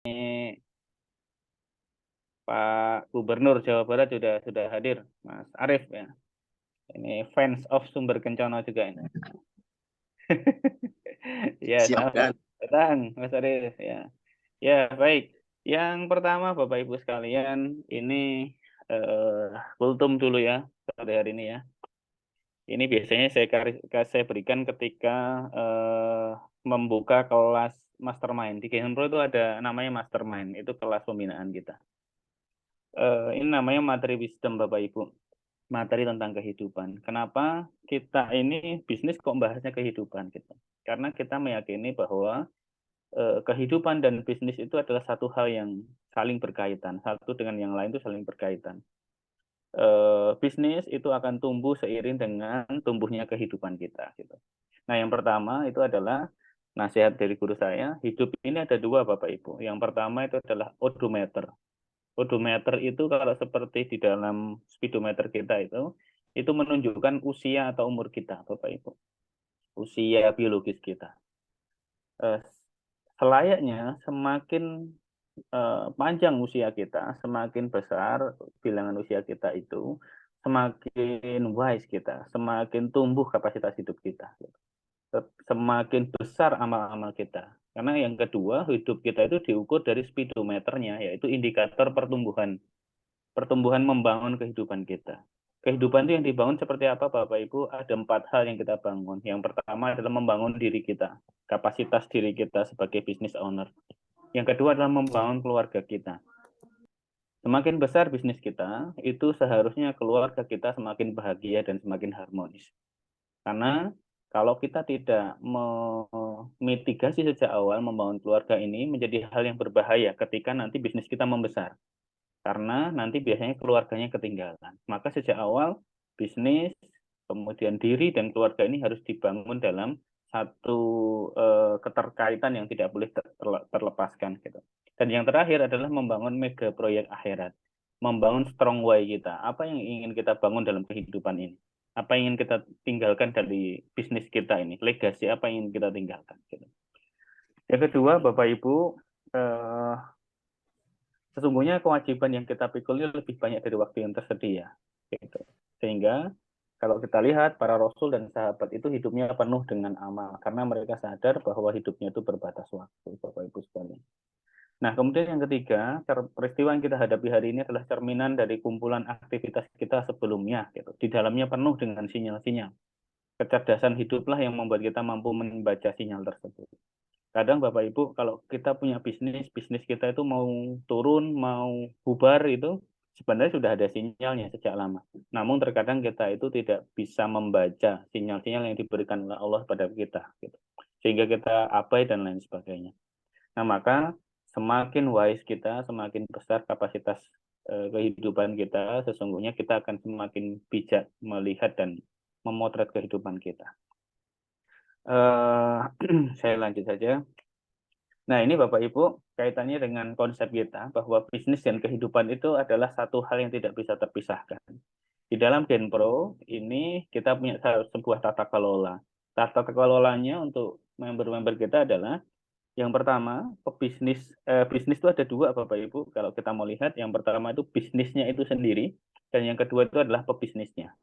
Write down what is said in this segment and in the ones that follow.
Ini Pak Gubernur Jawa Barat sudah hadir, Mas Arief ya. Ini fans of Sumber Kencono juga ini. Ya, Siapkan. selamat datang Mas Arief ya. Ya, baik. Yang pertama Bapak Ibu sekalian, ini kultum dulu ya pada hari ini ya. Ini biasanya saya berikan ketika membuka kelas mastermind. Di Genpro itu ada namanya mastermind, itu kelas pembinaan kita. Ini namanya materi wisdom Bapak Ibu, materi tentang kehidupan. Kenapa kita ini bisnis kok bahasnya kehidupan gitu? Karena kita meyakini bahwa kehidupan dan bisnis itu adalah satu hal yang saling berkaitan, satu dengan yang lain itu saling berkaitan. Bisnis itu akan tumbuh seiring dengan tumbuhnya kehidupan kita gitu. Nah, yang pertama itu adalah nasihat dari guru saya, hidup ini ada dua Bapak Ibu. Yang pertama itu adalah odometer. Odometer itu kalau seperti di dalam speedometer kita itu menunjukkan usia atau umur kita, Bapak Ibu. Usia biologis kita. Selayaknya semakin panjang usia kita, semakin besar bilangan usia kita itu, semakin wise kita, semakin tumbuh kapasitas hidup kita. Semakin besar amal-amal kita. Karena yang kedua, hidup kita itu diukur dari speedometernya, yaitu indikator pertumbuhan membangun kehidupan kita. Kehidupan itu yang dibangun seperti apa Bapak Ibu? Ada 4 hal yang kita bangun. Yang pertama adalah membangun diri kita, kapasitas diri kita sebagai business owner. Yang kedua adalah membangun keluarga kita. Semakin besar bisnis kita, itu seharusnya keluarga kita semakin bahagia dan semakin harmonis. Karena kalau kita tidak memitigasi sejak awal membangun keluarga ini menjadi hal yang berbahaya ketika nanti bisnis kita membesar. Karena nanti biasanya keluarganya ketinggalan. Maka sejak awal bisnis, kemudian diri dan keluarga ini harus dibangun dalam satu keterkaitan yang tidak boleh terlepaskan gitu. Dan yang terakhir adalah membangun mega proyek akhirat, membangun strong why kita. Apa yang ingin kita bangun dalam kehidupan ini? Apa yang ingin kita tinggalkan dari bisnis kita ini? Legasi apa yang ingin kita tinggalkan? Gitu. Yang kedua, Bapak Ibu, sesungguhnya kewajiban yang kita pikul ini lebih banyak dari waktu yang tersedia. Gitu. Sehingga kalau kita lihat para rasul dan sahabat itu hidupnya penuh dengan amal karena mereka sadar bahwa hidupnya itu berbatas waktu, Bapak Ibu sekalian. Nah, kemudian yang ketiga, peristiwa yang kita hadapi hari ini adalah cerminan dari kumpulan aktivitas kita sebelumnya. Gitu. Di dalamnya penuh dengan sinyal-sinyal. Kecerdasan hiduplah yang membuat kita mampu membaca sinyal tersebut. Kadang Bapak Ibu, kalau kita punya bisnis kita itu mau turun, mau bubar itu sebenarnya sudah ada sinyalnya sejak lama. Namun terkadang kita itu tidak bisa membaca sinyal-sinyal yang diberikan oleh Allah pada kita, gitu. Sehingga kita abai dan lain sebagainya. Nah, maka semakin wise kita, semakin besar kapasitas kehidupan kita, sesungguhnya kita akan semakin bijak melihat dan memotret kehidupan kita. Saya lanjut saja. Nah, ini Bapak Ibu, kaitannya dengan konsep kita bahwa bisnis dan kehidupan itu adalah satu hal yang tidak bisa terpisahkan. Di dalam Genpro ini kita punya sebuah tata kelola. Tata kelolanya untuk member-member kita adalah yang pertama, bisnis itu ada dua Bapak Ibu. Kalau kita mau lihat, yang pertama itu bisnisnya itu sendiri, dan yang kedua itu adalah pebisnisnya.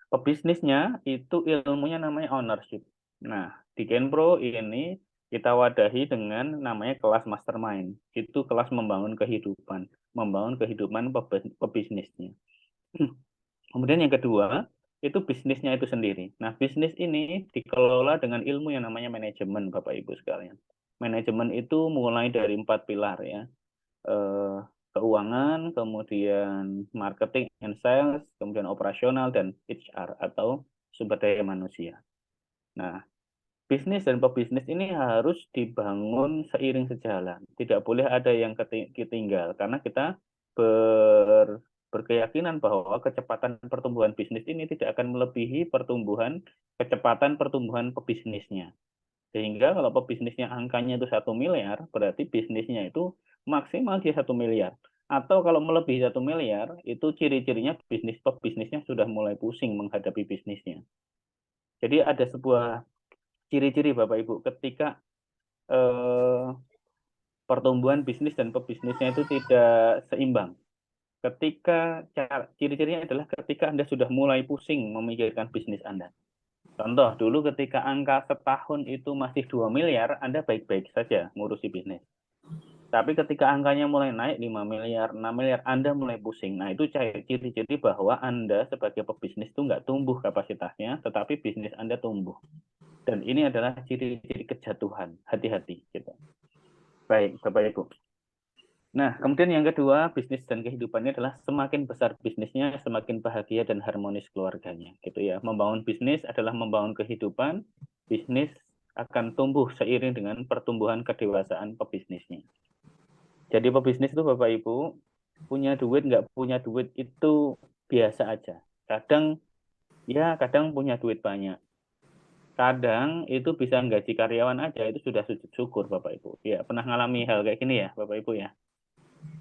Pebisnisnya itu ilmunya namanya ownership. Nah, di Genpro ini kita wadahi dengan namanya kelas mastermind. Itu kelas membangun kehidupan pebisnisnya. Kemudian yang kedua, itu bisnisnya itu sendiri. Nah, bisnis ini dikelola dengan ilmu yang namanya manajemen, Bapak Ibu sekalian. Manajemen itu mulai dari 4 pilar ya. Keuangan, kemudian marketing and sales, kemudian operasional, dan HR atau sumber daya manusia. Nah, bisnis dan pebisnis ini harus dibangun seiring sejalan. Tidak boleh ada yang ketinggal karena kita berkeyakinan bahwa kecepatan pertumbuhan bisnis ini tidak akan melebihi kecepatan pertumbuhan pebisnisnya. Sehingga kalau pebisnisnya angkanya itu 1 miliar, berarti bisnisnya itu maksimal dia 1 miliar. Atau kalau melebihi 1 miliar, itu ciri-cirinya pebisnisnya sudah mulai pusing menghadapi bisnisnya. Jadi ada sebuah ciri-ciri Bapak Ibu ketika pertumbuhan bisnis dan pebisnisnya itu tidak seimbang. Ketika ciri-cirinya adalah ketika Anda sudah mulai pusing memikirkan bisnis Anda. Contoh, dulu ketika angka setahun itu masih 2 miliar, Anda baik-baik saja ngurusi bisnis. Tapi ketika angkanya mulai naik 5 miliar, 6 miliar, Anda mulai pusing. Nah, itu ciri-ciri bahwa Anda sebagai pebisnis itu nggak tumbuh kapasitasnya, tetapi bisnis Anda tumbuh. Dan ini adalah ciri-ciri kejatuhan. Hati-hati. Gitu. Baik, Bapak Ibu. Nah, kemudian yang kedua, bisnis dan kehidupannya adalah semakin besar bisnisnya, semakin bahagia dan harmonis keluarganya. Gitu ya. Membangun bisnis adalah membangun kehidupan, bisnis akan tumbuh seiring dengan pertumbuhan kedewasaan pebisnisnya. Jadi pebisnis itu Bapak Ibu, punya duit, nggak punya duit itu biasa aja. Kadang punya duit banyak. Kadang itu bisa gaji karyawan aja, itu sudah sujud syukur Bapak Ibu. Ya, pernah ngalami hal kayak gini ya Bapak Ibu ya.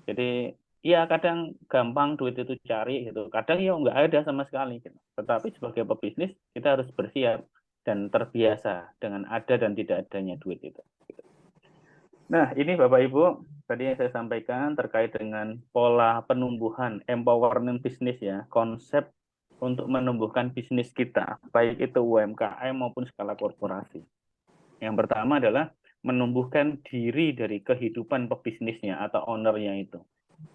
Jadi ya kadang gampang duit itu cari gitu. Kadang ya nggak ada sama sekali gitu. Tetapi sebagai pebisnis kita harus bersiap dan terbiasa dengan ada dan tidak adanya duit itu. Nah, ini Bapak Ibu, tadi yang saya sampaikan terkait dengan pola penumbuhan empowerment bisnis ya, konsep untuk menumbuhkan bisnis kita, baik itu UMKM maupun skala korporasi. Yang pertama adalah menumbuhkan diri dari kehidupan pebisnisnya atau ownernya itu.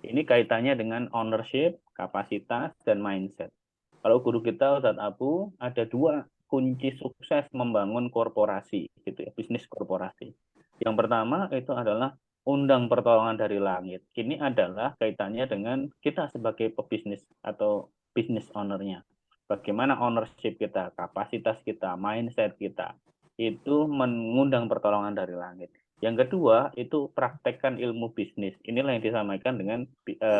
Ini kaitannya dengan ownership, kapasitas, dan mindset. Kalau guru kita Ustadz Abu, ada 2 kunci sukses membangun korporasi, gitu ya, bisnis korporasi. Yang pertama itu adalah undang pertolongan dari langit. Ini adalah kaitannya dengan kita sebagai pebisnis atau business owner-nya. Bagaimana ownership kita, kapasitas kita, mindset kita, itu mengundang pertolongan dari langit. Yang kedua, itu praktekkan ilmu bisnis. Inilah yang disampaikan dengan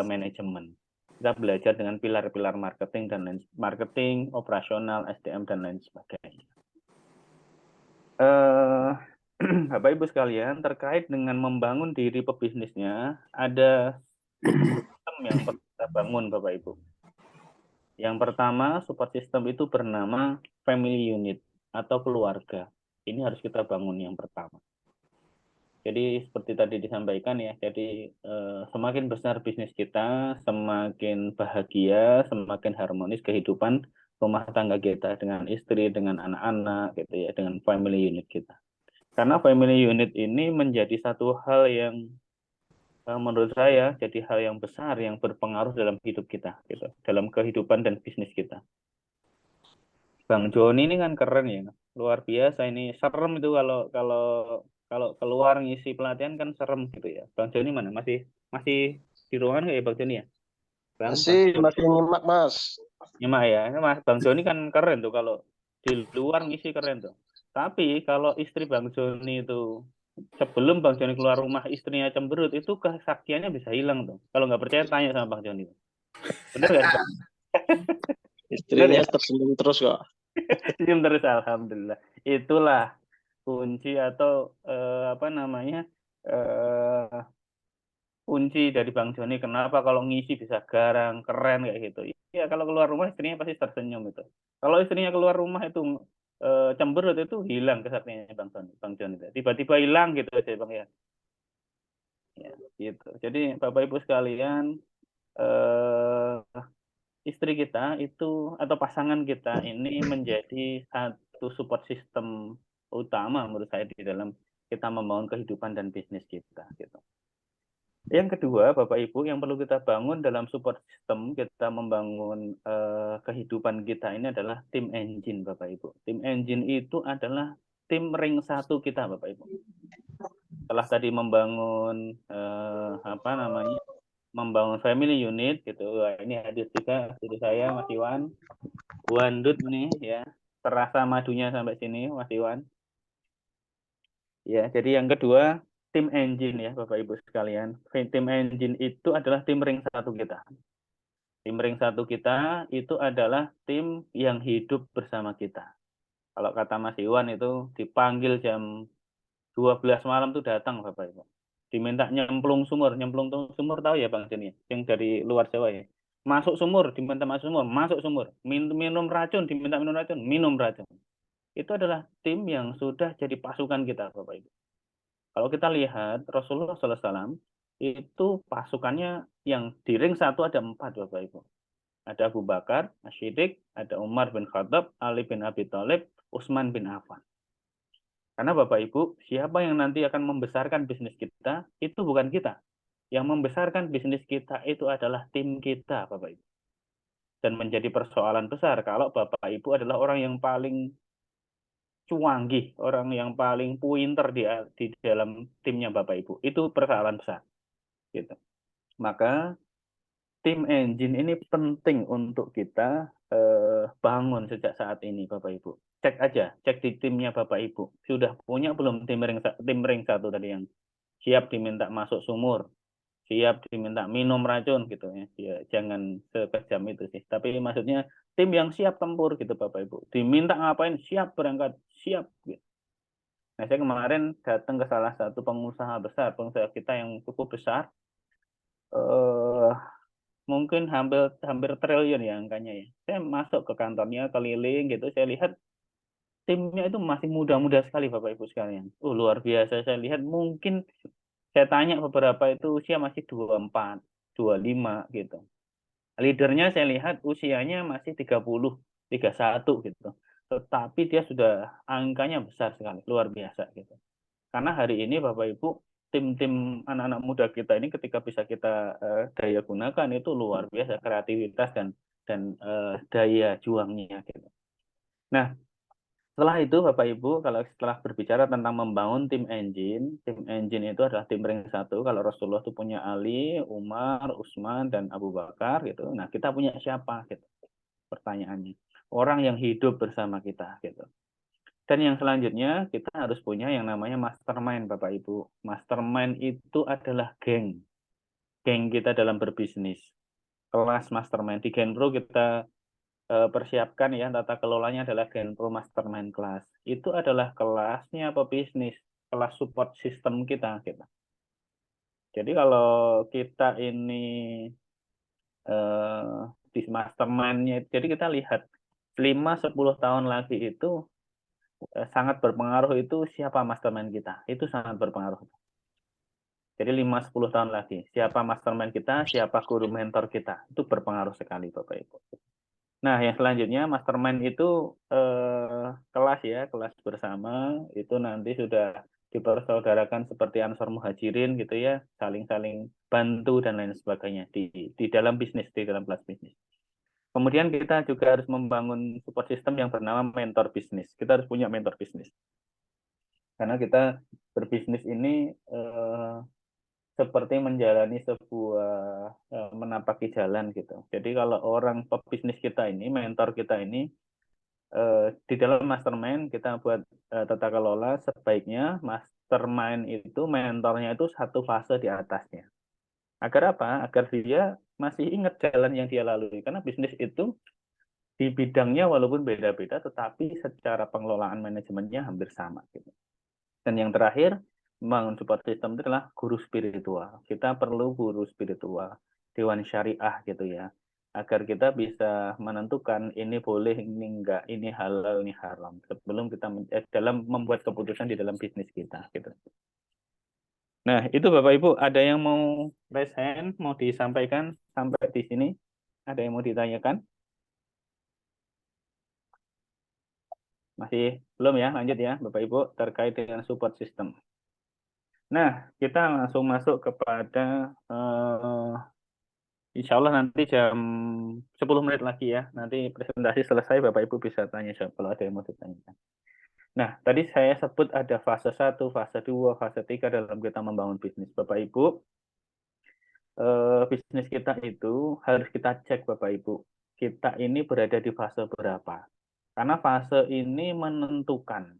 manajemen. Kita belajar dengan pilar-pilar marketing dan marketing, operasional, SDM dan lain sebagainya. Bapak Ibu sekalian, terkait dengan membangun diri pebisnisnya, ada support system yang perlu kita bangun Bapak Ibu. Yang pertama, support system itu bernama family unit atau keluarga. Ini harus kita bangun yang pertama. Jadi seperti tadi disampaikan ya, jadi semakin besar bisnis kita, semakin bahagia, semakin harmonis kehidupan rumah tangga kita dengan istri, dengan anak-anak, gitu ya, dengan family unit kita. Karena family unit ini menjadi satu hal yang menurut saya jadi hal yang besar yang berpengaruh dalam hidup kita, gitu, dalam kehidupan dan bisnis kita. Bang Joni ini kan keren ya, luar biasa ini, serem itu kalau keluar ngisi pelatihan kan serem gitu ya. Bang Joni mana? Masih di ruangan nggak ya Bang Joni ya? Bang Masih nyimak, Mas. Nyimak ya. Mas Bang Joni kan keren tuh kalau di luar ngisi keren tuh. Tapi kalau istri Bang Joni itu sebelum Bang Joni keluar rumah istrinya cemberut itu kesaktiannya bisa hilang tuh. Kalau nggak percaya tanya sama Bang Joni. Bener nggak sih, Bang? Bener Istrinya ya? tersenyum terus kok. Senyum terus alhamdulillah. Itulah kunci atau apa namanya? eh kunci dari Bang Joni kenapa kalau ngisi bisa garang keren kayak gitu ya. Kalau keluar rumah istrinya pasti tersenyum itu. Kalau istrinya keluar rumah itu cemberut itu hilang kesaktiannya Bang Joni tiba-tiba hilang gitu aja Bang ya. Ya gitu. Jadi Bapak Ibu sekalian, eh, istri kita itu atau pasangan kita ini menjadi satu support system utama menurut saya di dalam kita membangun kehidupan dan bisnis kita gitu. Yang kedua, Bapak Ibu, yang perlu kita bangun dalam support system kita membangun kehidupan kita ini adalah tim engine, Bapak Ibu. Tim engine itu adalah tim ring 1 kita, Bapak Ibu. Setelah tadi membangun apa namanya, membangun family unit gitu. Wah, ini hadir juga diri saya, Mas Iwan. Wandut nih ya, terasa madunya sampai sini, Mas Iwan. Ya, jadi yang kedua tim engine ya Bapak Ibu sekalian. Tim engine itu adalah tim ring 1 kita. Tim ring 1 kita itu adalah tim yang hidup bersama kita. Kalau kata Mas Iwan itu dipanggil jam 12 malam tuh datang Bapak Ibu. Diminta nyemplung sumur tahu ya Bang Joni? Yang dari luar Jawa ya. Masuk sumur, diminta masuk sumur, masuk sumur. Minum racun, diminta minum racun, minum racun. Itu adalah tim yang sudah jadi pasukan kita Bapak Ibu. Kalau kita lihat Rasulullah SAW itu pasukannya yang di ring satu ada 4, Bapak Ibu. Ada Abu Bakar, Asy-Siddiq, ada Umar bin Khattab, Ali bin Abi Thalib, Utsman bin Affan. Karena Bapak Ibu, siapa yang nanti akan membesarkan bisnis kita, itu bukan kita. Yang membesarkan bisnis kita itu adalah tim kita, Bapak Ibu. Dan menjadi persoalan besar kalau Bapak Ibu adalah orang yang paling cuanggih, orang yang paling pinter di dalam timnya Bapak Ibu. Itu persoalan besar. Gitu. Maka tim engine ini penting untuk kita bangun sejak saat ini, Bapak Ibu. Cek aja, cek di timnya Bapak Ibu. Sudah punya belum tim ring satu tadi yang siap diminta masuk sumur, siap diminta minum racun gitu ya. Ya jangan sekejam itu sih. Tapi maksudnya tim yang siap tempur gitu Bapak Ibu. Diminta ngapain siap berangkat, siap gitu. Nah, saya kemarin datang ke salah satu pengusaha besar, pengusaha kita yang cukup besar. Eh mungkin hampir hampir triliun ya angkanya ya. Saya masuk ke kantornya keliling gitu, saya lihat timnya itu masih muda-muda sekali Bapak Ibu sekalian. Luar biasa saya lihat mungkin saya tanya beberapa itu usia masih 24, 25 gitu. Leadernya saya lihat usianya masih 30, 31 gitu. Tetapi dia sudah angkanya besar sekali, luar biasa gitu. Karena hari ini Bapak Ibu, tim-tim anak-anak muda kita ini ketika bisa kita daya gunakan itu luar biasa kreativitas dan daya juangnya gitu. Nah, setelah itu Bapak Ibu, kalau setelah berbicara tentang membangun tim engine itu adalah tim ring satu. Kalau Rasulullah itu punya Ali, Umar, Utsman, dan Abu Bakar gitu. Nah, kita punya siapa gitu? Pertanyaannya. Orang yang hidup bersama kita gitu. Dan yang selanjutnya kita harus punya yang namanya mastermind Bapak Ibu. Mastermind itu adalah geng. Geng kita dalam berbisnis. Kelas mastermind. Di Genpro kita persiapkan ya tata kelolanya adalah Genpro Mastermind Class. Itu adalah kelasnya pebisnis, kelas support system kita gitu. Jadi kalau kita ini di mastermind-nya, jadi kita lihat 5-10 tahun lagi itu sangat berpengaruh itu siapa mastermind kita. Itu sangat berpengaruh. Jadi 5-10 tahun lagi, siapa mastermind kita, siapa guru mentor kita. Itu berpengaruh sekali Bapak Ibu. Nah, yang selanjutnya mastermind itu kelas ya, kelas bersama itu nanti sudah dipersaudarakan seperti Ansor Muhajirin gitu ya, saling-saling bantu dan lain sebagainya di dalam bisnis, di dalam kelas bisnis. Kemudian kita juga harus membangun support system yang bernama mentor bisnis. Kita harus punya mentor bisnis. Karena kita berbisnis ini seperti menjalani sebuah menapaki jalan gitu. Jadi kalau orang pebisnis kita ini, mentor kita ini di dalam mastermind kita buat tata kelola sebaiknya mastermind itu mentornya itu satu fase di atasnya. Agar apa? Agar dia masih ingat jalan yang dia lalui. Karena bisnis itu di bidangnya walaupun beda-beda, tetapi secara pengelolaan manajemennya hampir sama. Gitu. Dan yang terakhir, membangun support system itu adalah guru spiritual. Kita perlu guru spiritual, dewan syariah gitu ya. Agar kita bisa menentukan ini boleh, ini enggak, ini halal, ini haram. Sebelum kita dalam membuat keputusan di dalam bisnis kita. Gitu. Nah, itu Bapak Ibu, ada yang mau raise hand, mau disampaikan sampai di sini? Ada yang mau ditanyakan? Masih belum ya, lanjut ya Bapak Ibu, terkait dengan support system. Nah, kita langsung masuk kepada insya Allah nanti jam 10 menit lagi ya. Nanti presentasi selesai, Bapak Ibu bisa tanya jawab kalau ada yang mau ditanyakan. Nah, tadi saya sebut ada fase 1, fase 2, fase 3 dalam kita membangun bisnis. Bapak Ibu, bisnis kita itu harus kita cek Bapak Ibu. Kita ini berada di fase berapa. Karena fase ini menentukan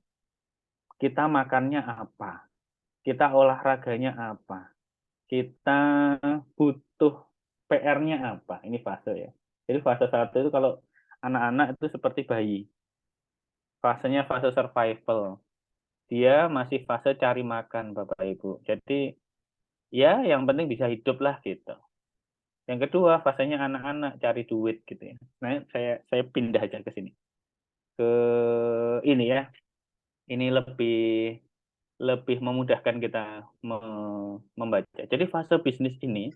kita makannya apa, kita olahraganya apa, kita butuh PR-nya apa. Ini fase ya. Jadi fase 1 itu kalau anak-anak itu seperti bayi. Fasenya fase survival. Dia masih fase cari makan, Bapak Ibu. Jadi ya yang penting bisa hidup lah gitu. Yang kedua fasenya anak-anak cari duit gitu ya. Nah, saya pindah aja ke sini. Ke ini ya. Ini lebih lebih memudahkan kita membaca. Jadi fase bisnis ini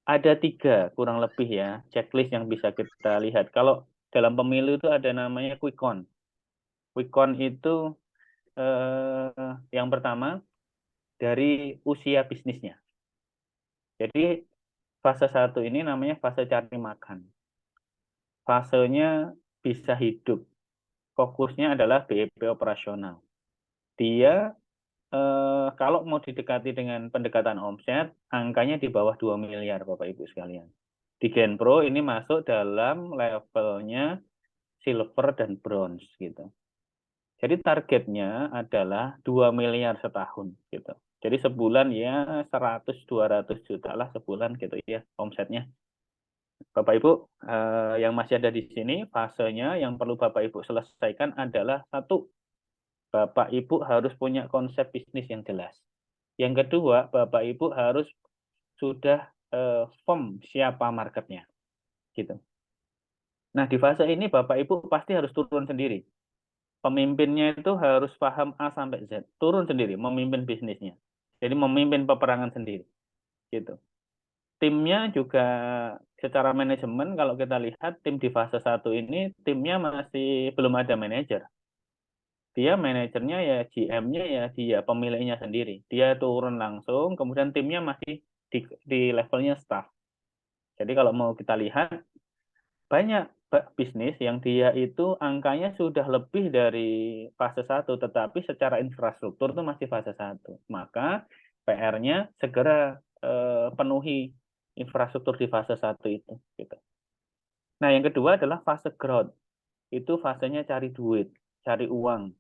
ada 3 kurang lebih ya, checklist yang bisa kita lihat. Kalau dalam pemilu itu ada namanya quick count. Quick count itu yang pertama dari usia bisnisnya. Jadi fase 1 ini namanya fase cari makan. Fasenya bisa hidup. Fokusnya adalah BEP operasional. Dia kalau mau didekati dengan pendekatan omset, angkanya di bawah 2 miliar Bapak Ibu sekalian. Di Genpro ini masuk dalam levelnya silver dan bronze gitu. Jadi targetnya adalah 2 miliar setahun gitu. Jadi sebulan ya 100-200 juta lah sebulan gitu ya omsetnya. Bapak Ibu yang masih ada di sini, fasenya yang perlu Bapak Ibu selesaikan adalah satu, Bapak Ibu harus punya konsep bisnis yang jelas. Yang kedua, Bapak Ibu harus sudah firm siapa marketnya, gitu. Nah, di fase ini Bapak Ibu pasti harus turun sendiri. Pemimpinnya itu harus paham A sampai Z, turun sendiri, memimpin bisnisnya. Jadi memimpin peperangan sendiri, gitu. Timnya juga secara manajemen kalau kita lihat tim di fase 1 ini timnya masih belum ada manajer. Dia manajernya ya GM-nya ya dia pemiliknya sendiri. Dia turun langsung, kemudian timnya masih di levelnya staff. Jadi kalau mau kita lihat banyak bisnis yang dia itu angkanya sudah lebih dari fase 1, tetapi secara infrastruktur itu masih fase 1. Maka PR-nya segera penuhi infrastruktur di fase 1 itu. Gitu. Nah, yang kedua adalah fase growth. Itu fasenya cari duit, cari uang.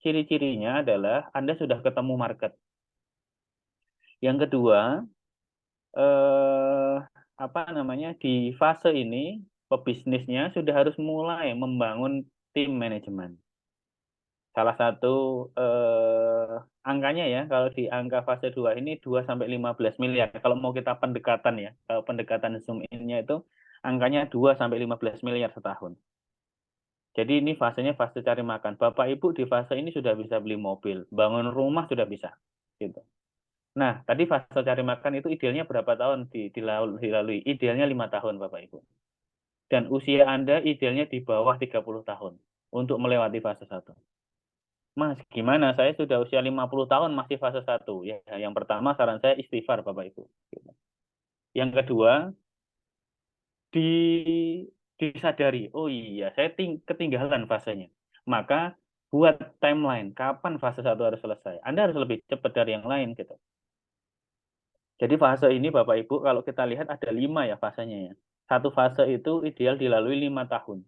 Ciri-cirinya adalah Anda sudah ketemu market. Yang kedua, eh, apa namanya, di fase ini pebisnisnya sudah harus mulai membangun tim manajemen. Salah satu angkanya ya, kalau di angka fase 2 ini 2 sampai 15 miliar. Kalau mau kita pendekatan ya, kalau pendekatan zoom in-nya itu angkanya 2 sampai 15 miliar setahun. Jadi ini fasenya fase cari makan. Bapak Ibu di fase ini sudah bisa beli mobil, bangun rumah sudah bisa. Gitu. Nah, tadi fase cari makan itu idealnya berapa tahun dilalui? Idealnya 5 tahun Bapak Ibu. Dan usia Anda idealnya di bawah 30 tahun untuk melewati fase 1. Mas, gimana? Saya sudah usia 50 tahun masih fase 1. Ya, yang pertama saran saya istighfar Bapak Ibu. Yang kedua, disadari, oh iya, saya ketinggalan fasenya. Maka buat timeline, kapan fase 1 harus selesai. Anda harus lebih cepat dari yang lain gitu. Jadi fase ini Bapak Ibu, kalau kita lihat ada 5 ya fasenya ya. Satu fase itu ideal dilalui 5 tahun.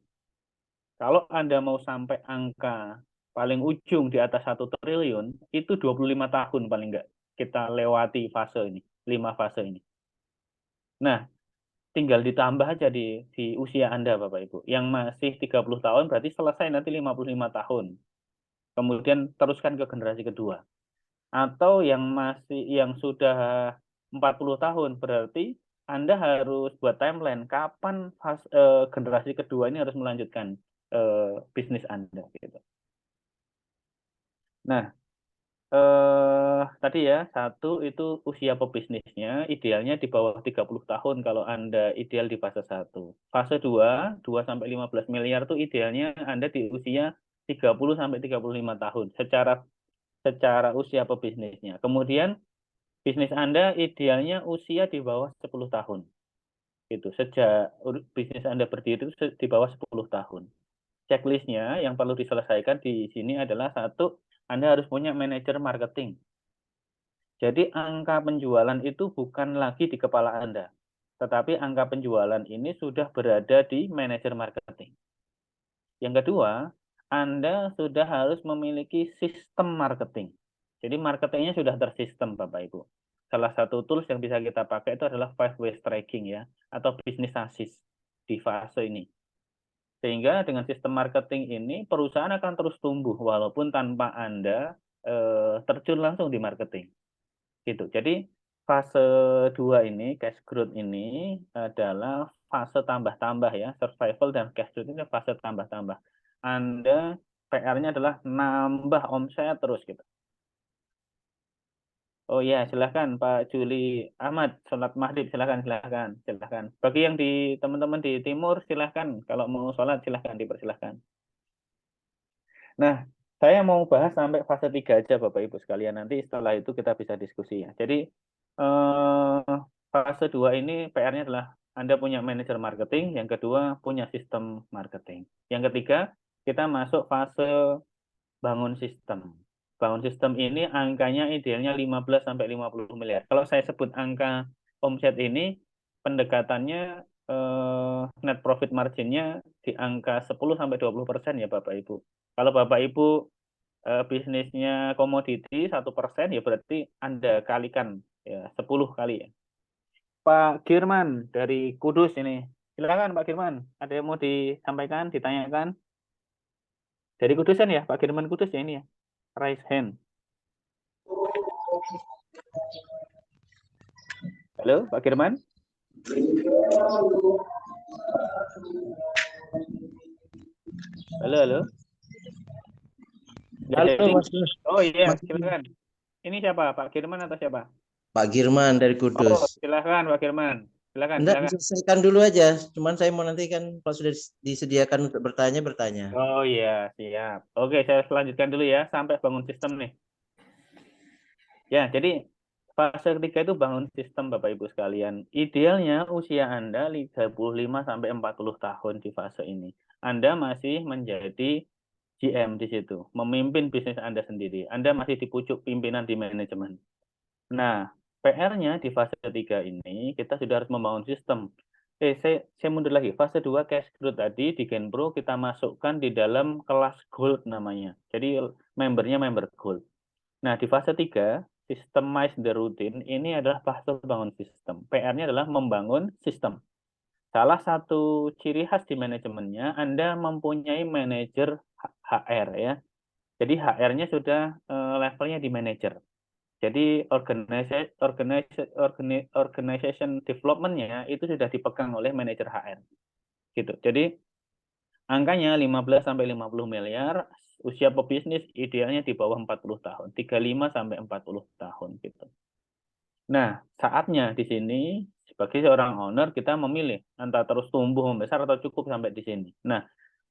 Kalau Anda mau sampai angka paling ujung di atas 1 triliun, itu 25 tahun paling enggak kita lewati fase ini, 5 fase ini. Nah, tinggal ditambah aja di usia Anda Bapak Ibu. Yang masih 30 tahun berarti selesai nanti 55 tahun. Kemudian teruskan ke generasi kedua. Atau yang sudah 40 tahun berarti Anda harus buat timeline kapan generasi kedua ini harus melanjutkan bisnis Anda gitu. Nah, tadi ya, satu itu usia pebisnisnya, idealnya di bawah 30 tahun kalau Anda ideal di fase 1. Fase 2, 2 sampai 15 miliar itu idealnya Anda di usia 30 sampai 35 tahun secara usia pebisnisnya. Kemudian bisnis Anda idealnya usia di bawah 10 tahun. Itu sejak bisnis Anda berdiri itu di bawah 10 tahun. Checklistnya yang perlu diselesaikan di sini adalah satu, Anda harus punya manajer marketing. Jadi angka penjualan itu bukan lagi di kepala Anda, tetapi angka penjualan ini sudah berada di manajer marketing. Yang kedua, Anda sudah harus memiliki sistem marketing. Jadi marketingnya sudah tersistem Bapak Ibu. Salah satu tools yang bisa kita pakai itu adalah five ways tracking ya, atau business assist di fase ini. Sehingga dengan sistem marketing ini perusahaan akan terus tumbuh walaupun tanpa Anda terjun langsung di marketing. Gitu. Jadi fase 2 ini, cash growth ini adalah fase tambah-tambah ya, survival dan cash growth ini fase tambah-tambah. Anda PR-nya adalah nambah omset terus gitu. Oh ya, silahkan Pak Juli Ahmad, sholat maghrib, silahkan. Bagi yang di teman-teman di timur, silahkan. Kalau mau sholat, silahkan, dipersilahkan. Nah, saya mau bahas sampai fase 3 aja Bapak Ibu sekalian. Nanti setelah itu kita bisa diskusi ya. Jadi, fase 2 ini PR-nya adalah Anda punya manajer marketing, yang kedua punya sistem marketing. Yang ketiga, kita masuk fase bangun sistem. Bangun sistem ini angkanya idealnya 15 sampai 50 miliar. Kalau saya sebut angka omset ini, pendekatannya net profit marginnya di angka 10 sampai 20% ya Bapak Ibu. Kalau Bapak Ibu bisnisnya komoditi 1%, ya berarti Anda kalikan ya 10 kali ya. Pak Girman dari Kudus ini. Silakan Pak Girman, ada yang mau disampaikan, ditanyakan? Dari Kudusan ya, Pak Girman Kudus ya ini ya. Raise hand. Halo, Pak Girman? Halo. Nggak Halo jadi. Mas Gus. Oh iya, Mas- silakan. Ini siapa? Pak Girman atau siapa? Pak Girman dari Oh, Kudus. silakan Pak Girman. Silakan. Enggak, diselesaikan dulu aja. Cuman saya mau nanti kan kalau sudah disediakan untuk bertanya. Oh iya, siap. Oke, saya selanjutkan dulu ya sampai bangun sistem nih. Ya, jadi fase ketiga itu bangun sistem Bapak Ibu sekalian. Idealnya usia Anda 35 sampai 40 tahun di fase ini. Anda masih menjadi GM di situ, memimpin bisnis Anda sendiri. Anda masih di pucuk pimpinan di manajemen. Nah, PR-nya di fase ketiga ini, kita sudah harus membangun sistem. Saya mundur lagi. Fase 2 cash growth tadi di Genpro kita masukkan di dalam kelas gold namanya. Jadi membernya member gold. Nah, di fase 3, systemize the routine, ini adalah fase bangun sistem. PR-nya adalah membangun sistem. Salah satu ciri khas di manajemennya, Anda mempunyai manajer HR ya. Jadi HR-nya sudah levelnya di manajer. Jadi organization development-nya itu sudah dipegang oleh manajer HR. Gitu. Jadi angkanya 15 sampai 50 miliar, usia pebisnis idealnya di bawah 40 tahun, 35 sampai 40 tahun gitu. Nah, saatnya di sini sebagai seorang owner kita memilih antara terus tumbuh membesar atau cukup sampai di sini. Nah,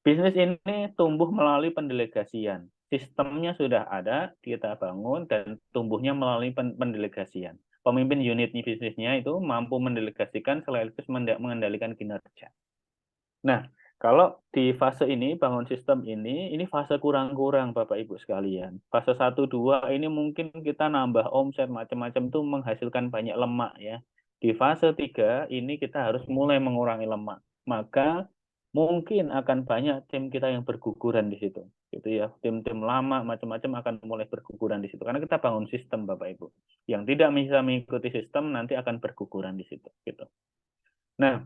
bisnis ini tumbuh melalui pendelegasian. Sistemnya sudah ada, kita bangun dan tumbuhnya melalui pendelegasian. Pemimpin unit bisnisnya itu mampu mendelegasikan sekaligus mengendalikan kinerja. Nah, kalau di fase ini, bangun sistem ini fase kurang-kurang Bapak Ibu sekalian. Fase 1, 2 ini mungkin kita nambah omset macam-macam itu menghasilkan banyak lemak ya. Di fase 3 ini kita harus mulai mengurangi lemak. Maka mungkin akan banyak tim kita yang berguguran di situ. Gitu ya. Tim-tim lama macam-macam akan mulai berguguran di situ. Karena kita bangun sistem Bapak Ibu. Yang tidak bisa mengikuti sistem nanti akan berguguran di situ. Gitu. Nah,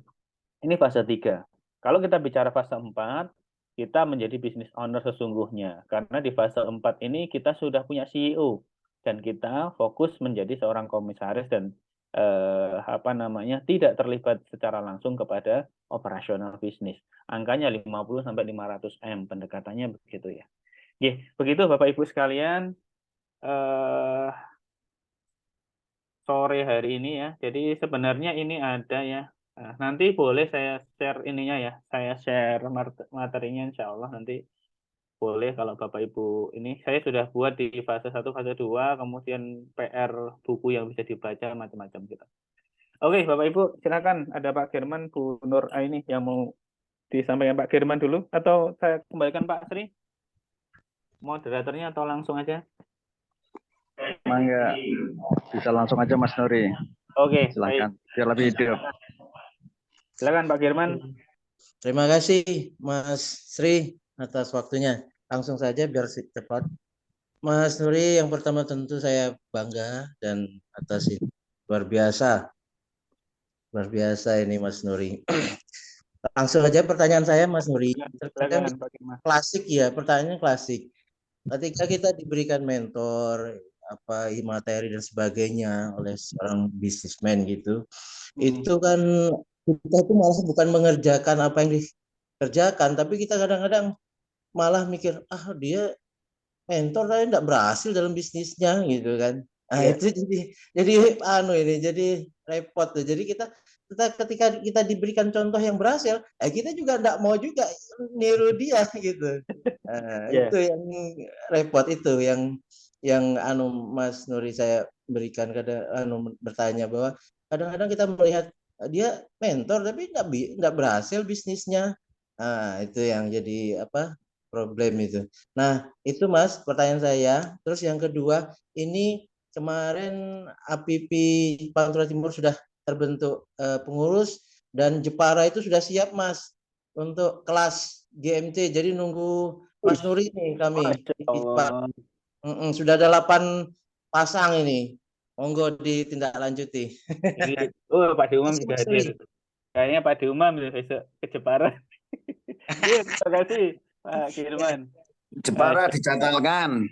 ini fase 3. Kalau kita bicara fase 4, kita menjadi business owner sesungguhnya. Karena di fase 4 ini kita sudah punya CEO dan kita fokus menjadi seorang komisaris dan tidak terlibat secara langsung kepada operasional bisnis. Angkanya 50 sampai 500 M, pendekatannya begitu ya. Begitu Bapak Ibu sekalian, sore hari ini ya. Jadi sebenarnya ini ada ya. Nah, nanti boleh saya share ininya ya. Saya share materinya insya Allah nanti boleh kalau Bapak Ibu ini. Saya sudah buat di fase 1, fase 2, kemudian PR buku yang bisa dibaca macam-macam gitu. Oke Bapak Ibu silakan. Ada Pak Firman, Bu Nur Aini yang mau disampaikan Pak Firman dulu. Atau saya kembalikan Pak Sri? Moderatornya atau langsung aja? Mangga, bisa langsung aja Mas Nuri. Oke, Silakan. baik. Biar lebih hidup. Silakan Pak Firman. Terima kasih Mas Sri atas waktunya. Langsung saja biar cepat. Mas Nuri, yang pertama tentu saya bangga dan atas itu luar biasa. Luar biasa ini Mas Nuri. Langsung aja pertanyaan saya Mas Nuri. Terkadang Silakan Pak Firman. klasik ya, pertanyaannya klasik. Ketika kita diberikan mentor, materi dan sebagainya oleh seorang bisnismen gitu, itu kan kita itu malah bukan mengerjakan apa yang dikerjakan, tapi kita kadang-kadang malah mikir, dia mentor tapi tidak berhasil dalam bisnisnya gitu kan. Nah, Iya. itu jadi ini jadi repot tuh. Jadi kita ketika kita diberikan contoh yang berhasil, kita juga enggak mau juga niru dia gitu. Iya. Itu yang repot itu yang Mas Nuri saya berikan bertanya bahwa kadang-kadang kita melihat dia mentor tapi enggak berhasil bisnisnya. Nah, itu yang jadi problem itu. Nah, itu Mas pertanyaan saya. Terus yang kedua, ini kemarin APP Pantura Timur sudah terbentuk pengurus dan Jepara itu sudah siap Mas untuk kelas GMT. Jadi nunggu Mas Wih, Nuri nih kami Masya di Jepara. Allah. Sudah ada 8 pasang ini. Monggo ditindaklanjuti. Pak Diumam Kasih juga Mas hadir. Nuri. Kayaknya Pak Diumam besok ke Jepara. Iya, terima kasih Pak Kirman. Jepara dicatalkan.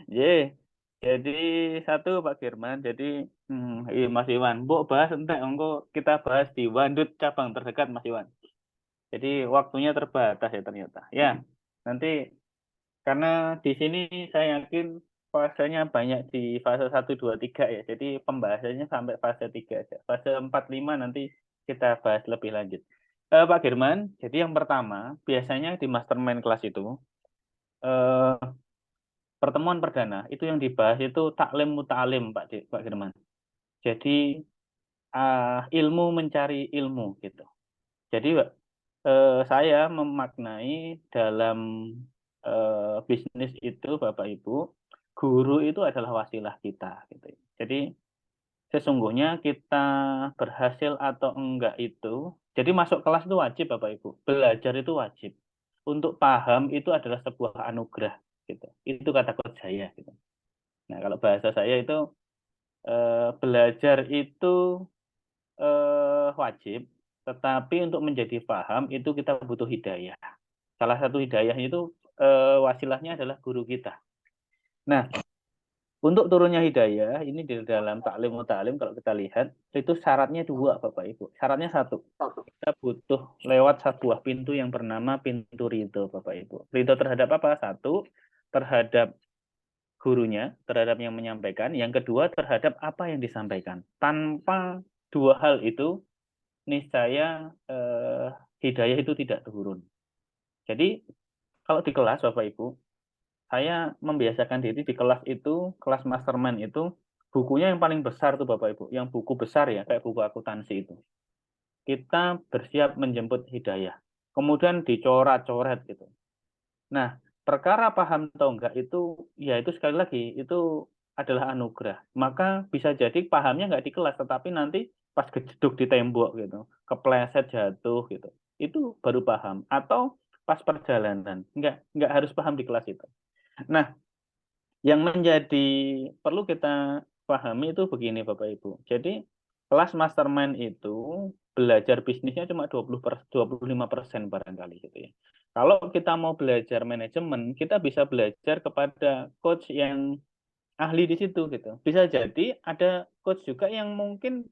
Ye, jadi satu Pak Firman, jadi Mas Iwan, Mbok bahas entek, engko kita bahas di Wandut cabang terdekat Mas Iwan. Jadi waktunya terbatas ya ternyata. Ya, nanti karena di sini saya yakin fasenya banyak di fase 1, 2, 3 ya. Jadi pembahasannya sampai fase 3 aja. Fase 4, 5 nanti kita bahas lebih lanjut. Pak Firman, jadi yang pertama, biasanya di mastermind kelas itu, eh, pertemuan perdana itu yang dibahas itu taklim muta'alim Pak Firman. Jadi ilmu mencari ilmu gitu. Jadi saya memaknai dalam bisnis itu Bapak Ibu, guru itu adalah wasilah kita gitu. Jadi sesungguhnya kita berhasil atau enggak itu, jadi masuk kelas itu wajib Bapak Ibu, belajar itu wajib. Untuk paham itu adalah sebuah anugerah gitu. Itu kata coach saya gitu. Nah, kalau bahasa saya itu belajar itu wajib, tetapi untuk menjadi paham itu kita butuh hidayah. Salah satu hidayah itu wasilahnya adalah guru kita. Nah, untuk turunnya hidayah ini di dalam taklim muta'alim kalau kita lihat itu syaratnya 2 Bapak Ibu. Syaratnya 1. Kita butuh lewat sebuah pintu yang bernama pintu ridho Bapak Ibu. Ridho terhadap apa? 1, terhadap gurunya, terhadap yang menyampaikan. Yang kedua, terhadap apa yang disampaikan. Tanpa 2 hal itu, niscaya hidayah itu tidak turun. Jadi, kalau di kelas, Bapak Ibu, saya membiasakan diri di kelas itu, kelas mastermind itu, bukunya yang paling besar tuh Bapak Ibu. Yang buku besar ya, kayak buku akuntansi itu. Kita bersiap menjemput hidayah. Kemudian dicoret-coret gitu. Nah, perkara paham atau enggak itu, ya itu sekali lagi, itu adalah anugerah. Maka bisa jadi pahamnya enggak di kelas, tetapi nanti pas kejeduk di tembok gitu, kepleset jatuh gitu. Itu baru paham. Atau pas perjalanan, enggak harus paham di kelas itu. Nah, yang menjadi perlu kita pahami itu begini Bapak Ibu. Jadi, kelas mastermind itu belajar bisnisnya cuma 25% barangkali gitu ya. Kalau kita mau belajar manajemen, kita bisa belajar kepada coach yang ahli di situ gitu. Bisa jadi ada coach juga yang mungkin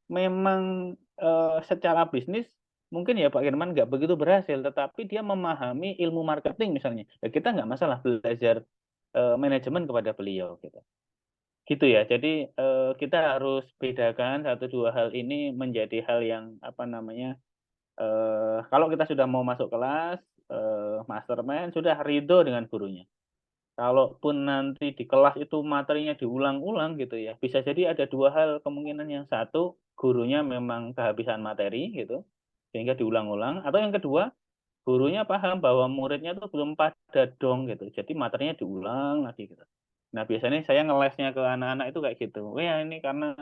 memang secara bisnis mungkin ya Pak Firman nggak begitu berhasil, tetapi dia memahami ilmu marketing misalnya. Ya, kita nggak masalah belajar manajemen kepada beliau gitu. Gitu ya. Jadi kita harus bedakan 1-2 hal ini menjadi hal yang apa namanya? Kalau kita sudah mau masuk kelas mastermind sudah ridho dengan gurunya. Kalaupun nanti di kelas itu materinya diulang-ulang gitu ya, bisa jadi ada 2 hal kemungkinan. Yang satu, gurunya memang kehabisan materi gitu, sehingga diulang-ulang. Atau yang kedua, gurunya paham bahwa muridnya tuh belum pada dong gitu, jadi materinya diulang lagi gitu. Nah, biasanya saya ngelesnya ke anak-anak itu kayak gitu. Ya ini karena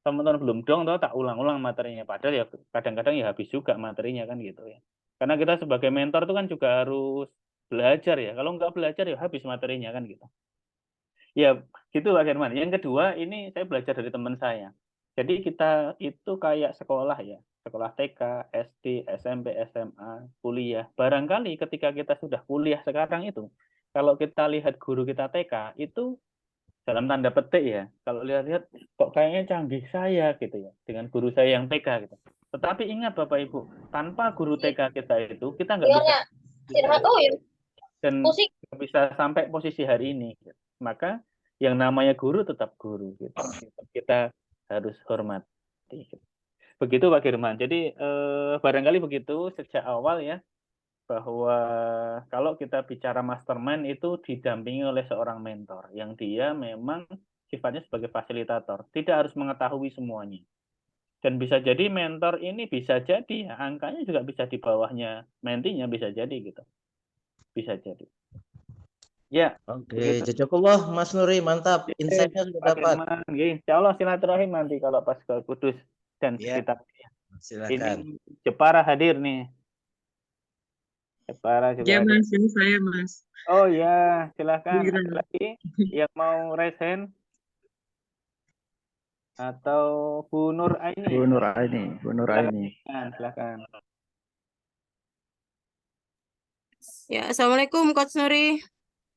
teman-teman belum dong, tak ulang-ulang materinya. Padahal ya kadang-kadang ya habis juga materinya kan gitu ya. Karena kita sebagai mentor itu kan juga harus belajar ya. Kalau nggak belajar ya habis materinya kan gitu. Ya, gitu Pak Herman. Yang kedua, ini saya belajar dari teman saya. Jadi kita itu kayak sekolah ya. Sekolah TK, SD, SMP, SMA, kuliah. Barangkali ketika kita sudah kuliah sekarang itu, kalau kita lihat guru kita TK, itu dalam tanda petik ya. Kalau lihat-lihat, kok kayaknya canggih saya gitu ya. Dengan guru saya yang TK gitu. Tetapi ingat Bapak Ibu, tanpa guru TK kita itu, kita nggak bisa dan bisa sampai posisi hari ini. Maka yang namanya guru tetap guru gitu. Kita harus hormati. Gitu. Begitu Pak Firman. Jadi barangkali begitu sejak awal ya, bahwa kalau kita bicara mastermind itu didampingi oleh seorang mentor yang dia memang sifatnya sebagai fasilitator, tidak harus mengetahui semuanya. Dan bisa jadi mentor ini bisa jadi ya, angkanya juga bisa di bawahnya mentinya, bisa jadi gitu. Bisa jadi. Ya, Oke, begitu. jazakallah Mas Nuri, mantap. Insight-nya sudah Pak dapat. Firman. Insya Allah silaturahim nanti kalau pas ke Kudus dan Ya, sekitarnya. silakan. Ini Jepara hadir nih. Jepara juga Ya hadir. Mas, ini saya Mas. Oh ya, silakan. Iya. Ada lagi yang mau raise hand? Atau Bu Nur Aini? Bu Nur Aini, Bu Nur Aini. Silakan. Ya, Assalamualaikum Coach Nuri.